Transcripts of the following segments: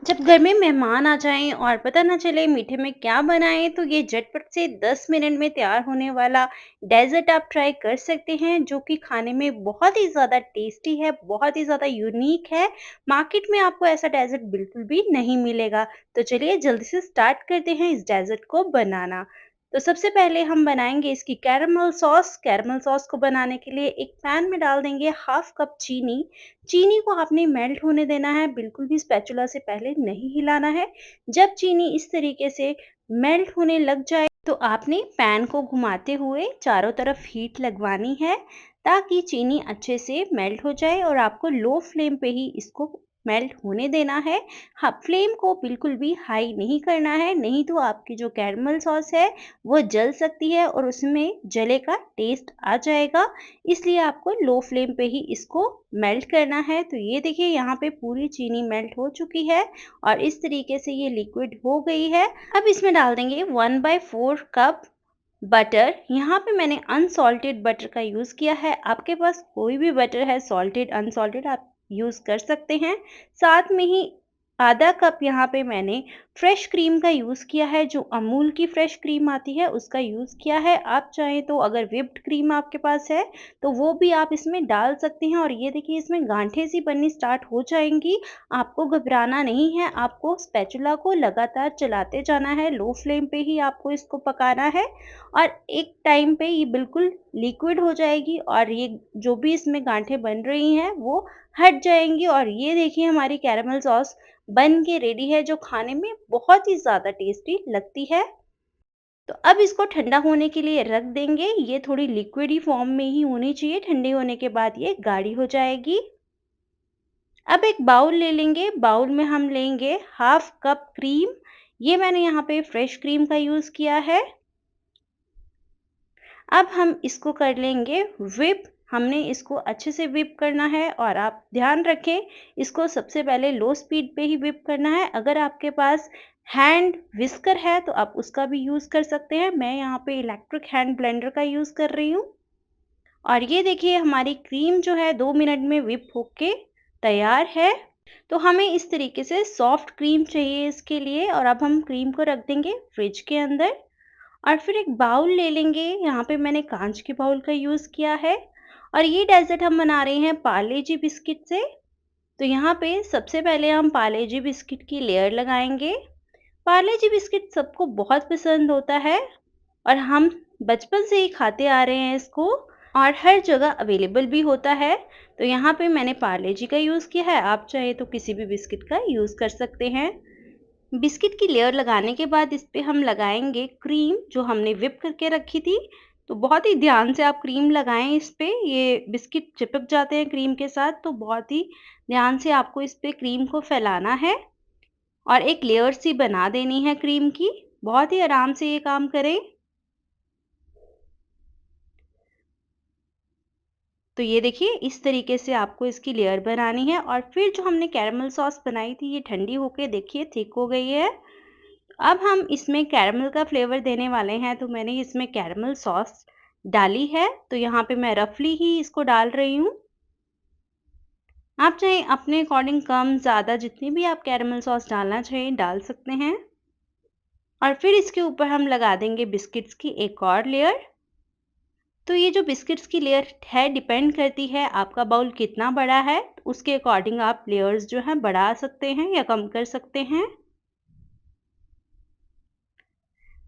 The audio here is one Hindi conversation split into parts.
जब घर में मेहमान आ जाएं और पता ना चले मीठे में क्या बनाएं तो ये झटपट से 10 मिनट में तैयार होने वाला डेजर्ट आप ट्राई कर सकते हैं जो कि खाने में बहुत ही ज़्यादा टेस्टी है, बहुत ही ज़्यादा यूनिक है। मार्केट में आपको ऐसा डेजर्ट बिल्कुल भी नहीं मिलेगा। तो चलिए जल्दी से स्टार्ट करते हैं इस डेजर्ट को बनाना। तो सबसे पहले हम बनाएंगे इसकी कैरमल सॉस। कैरमल सॉस को बनाने के लिए एक पैन में डाल देंगे हाफ कप चीनी। चीनी को आपने मेल्ट होने देना है, बिल्कुल भी स्पैचुला से पहले नहीं हिलाना है। जब चीनी इस तरीके से मेल्ट होने लग जाए तो आपने पैन को घुमाते हुए चारों तरफ हीट लगवानी है ताकि चीनी अच्छे से मेल्ट हो जाए और आपको लो फ्लेम पे ही इसको मेल्ट होने देना है। हाँ, फ्लेम को बिल्कुल भी हाई नहीं करना है, नहीं तो आपकी जो कैरमल सॉस है वो जल सकती है और उसमें जले का टेस्ट आ जाएगा। इसलिए आपको लो फ्लेम पे ही इसको मेल्ट करना है। तो ये देखिए यहाँ पे पूरी चीनी मेल्ट हो चुकी है और इस तरीके से ये लिक्विड हो गई है। अब इसमें डाल देंगे 1/4 कप बटर। यहाँ पे मैंने अनसॉल्टेड बटर का यूज़ किया है। आपके पास कोई भी बटर है, सॉल्टेड अनसॉल्टेड, आप यूज़ कर सकते हैं। साथ में ही आधा कप यहाँ पे मैंने फ्रेश क्रीम का यूज़ किया है, जो अमूल की फ्रेश क्रीम आती है उसका यूज़ किया है। आप चाहें तो अगर व्हिप्ड क्रीम आपके पास है तो वो भी आप इसमें डाल सकते हैं। और ये देखिए इसमें गांठें सी बननी स्टार्ट हो जाएंगी। आपको घबराना नहीं है, आपको स्पैचुला को लगातार चलाते जाना है, लो फ्लेम पे ही आपको इसको पकाना है। और एक टाइम पे ये बिल्कुल लिक्विड हो जाएगी और ये जो भी इसमें गांठें बन रही हैं वो हट जाएंगी। और ये देखिए हमारी कैरमल सॉस बन के रेडी है, जो खाने में बहुत ही ज़्यादा टेस्टी लगती है। तो अब इसको ठंडा होने के लिए रख देंगे। ये थोड़ी लिक्विडी फॉर्म में ही होनी चाहिए, ठंडे होने के बाद ये गाढ़ी हो जाएगी। अब एक बाउल ले लेंगे, बाउल में हम लेंगे हाफ कप क्रीम। ये मैंने यहाँ पे फ्रेश क्रीम का यूज़ किया है। अब हम इसको कर लेंगे व्हिप। हमने इसको अच्छे से व्हिप करना है और आप ध्यान रखें, इसको सबसे पहले लो स्पीड पे ही व्हिप करना है। अगर आपके पास हैंड विस्कर है तो आप उसका भी यूज़ कर सकते हैं। मैं यहाँ पे इलेक्ट्रिक हैंड ब्लेंडर का यूज़ कर रही हूँ। और ये देखिए हमारी क्रीम जो है 2 मिनट में व्हिप होके तैयार है। तो हमें इस तरीके से सॉफ्ट क्रीम चाहिए इसके लिए। और अब हम क्रीम को रख देंगे फ्रिज के अंदर और फिर एक बाउल ले लेंगे। यहाँ पे मैंने कांच के बाउल का यूज़ किया है और ये डेज़र्ट हम बना रहे हैं पार्ले जी बिस्किट से। तो यहाँ पे सबसे पहले हम पार्ले जी बिस्किट की लेयर लगाएंगे। पार्ले जी बिस्किट सबको बहुत पसंद होता है और हम बचपन से ही खाते आ रहे हैं इसको और हर जगह अवेलेबल भी होता है। तो यहाँ पे मैंने पार्ले जी का यूज़ किया है, आप चाहे तो किसी भी बिस्किट का यूज़ कर सकते हैं। बिस्किट की लेयर लगाने के बाद इस पे हम लगाएंगे क्रीम जो हमने व्हिप करके रखी थी। तो बहुत ही ध्यान से आप क्रीम लगाएं इस पे, ये बिस्किट चिपक जाते हैं क्रीम के साथ। तो बहुत ही ध्यान से आपको इस पे क्रीम को फैलाना है और एक लेयर सी बना देनी है क्रीम की। बहुत ही आराम से ये काम करें। तो ये देखिए इस तरीके से आपको इसकी लेयर बनानी है और फिर जो हमने कैरमल सॉस बनाई थी ये ठंडी होके देखिए थिक हो गई है। अब हम इसमें कैरमल का फ्लेवर देने वाले हैं, तो मैंने इसमें कैरमल सॉस डाली है। तो यहाँ पे मैं रफली ही इसको डाल रही हूँ। आप चाहे अपने अकॉर्डिंग कम ज़्यादा जितनी भी आप कैरमल सॉस डालना चाहें डाल सकते हैं। और फिर इसके ऊपर हम लगा देंगे बिस्किट्स की एक और लेयर। तो ये जो बिस्किट्स की लेयर है डिपेंड करती है आपका बाउल कितना बड़ा है, उसके अकॉर्डिंग आप लेयर्स जो हैं बढ़ा सकते हैं या कम कर सकते हैं।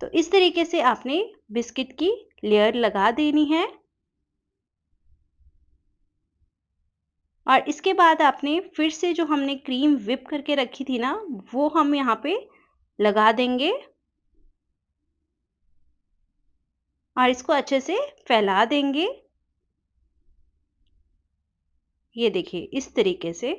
तो इस तरीके से आपने बिस्किट की लेयर लगा देनी है और इसके बाद आपने फिर से जो हमने क्रीम व्हिप करके रखी थी ना, वो हम यहाँ पे लगा देंगे और इसको अच्छे से फैला देंगे। ये देखिए इस तरीके से।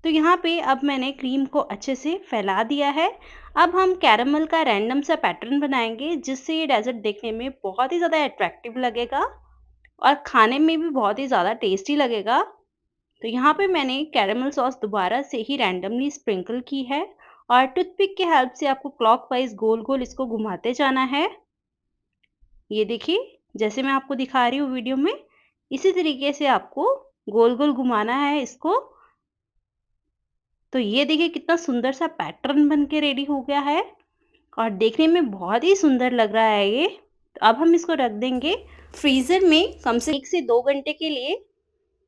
तो यहाँ पे अब मैंने क्रीम को अच्छे से फैला दिया है। अब हम कैरमल का रैंडम सा पैटर्न बनाएंगे जिससे ये डेजर्ट देखने में बहुत ही ज़्यादा अट्रैक्टिव लगेगा और खाने में भी बहुत ही ज़्यादा टेस्टी लगेगा। तो यहाँ पे मैंने कैरेमल सॉस दोबारा से ही रैंडमली स्प्रिंकल की है और टूथपिक की हेल्प से आपको क्लॉकवाइज गोल गोल इसको घुमाते जाना है। ये देखिए जैसे मैं आपको दिखा रही हूँ वीडियो में, इसी तरीके से आपको गोल गोल घुमाना है इसको। तो ये देखिए कितना सुंदर सा पैटर्न बन के रेडी हो गया है और देखने में बहुत ही सुंदर लग रहा है ये। तो अब हम इसको रख देंगे फ्रीज़र में कम से 1 से 2 घंटे के लिए,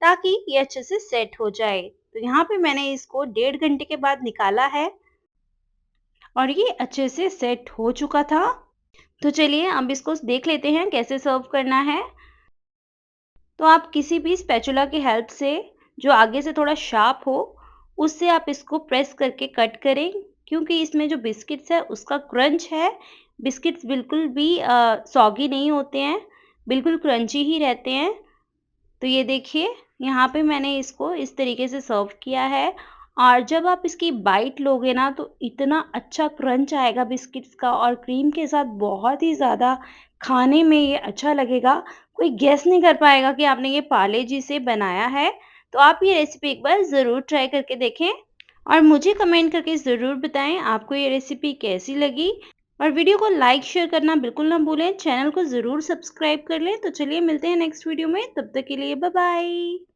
ताकि ये अच्छे से सेट हो जाए। तो यहाँ पे मैंने इसको 1.5 घंटे के बाद निकाला है और ये अच्छे से सेट हो चुका था। तो चलिए अब इसको देख लेते हैं कैसे सर्व करना है। तो आप किसी भी स्पैचुला की हेल्प से, जो आगे से थोड़ा शार्प हो, उससे आप इसको प्रेस करके कट करें, क्योंकि इसमें जो बिस्किट्स है उसका क्रंच है। बिस्किट्स बिल्कुल भी सॉगी नहीं होते हैं, बिल्कुल क्रंची ही रहते हैं। तो ये देखिए यहाँ पे मैंने इसको इस तरीके से सर्व किया है और जब आप इसकी बाइट लोगे ना तो इतना अच्छा क्रंच आएगा बिस्किट्स का और क्रीम के साथ, बहुत ही ज़्यादा खाने में ये अच्छा लगेगा। कोई गेस नहीं कर पाएगा कि आपने ये पार्ले जी से बनाया है। तो आप ये रेसिपी एक बार ज़रूर ट्राई करके देखें और मुझे कमेंट करके ज़रूर बताएं आपको ये रेसिपी कैसी लगी। और वीडियो को लाइक शेयर करना बिल्कुल ना भूलें, चैनल को ज़रूर सब्सक्राइब कर लें। तो चलिए मिलते हैं नेक्स्ट वीडियो में, तब तक के लिए बाय बाय।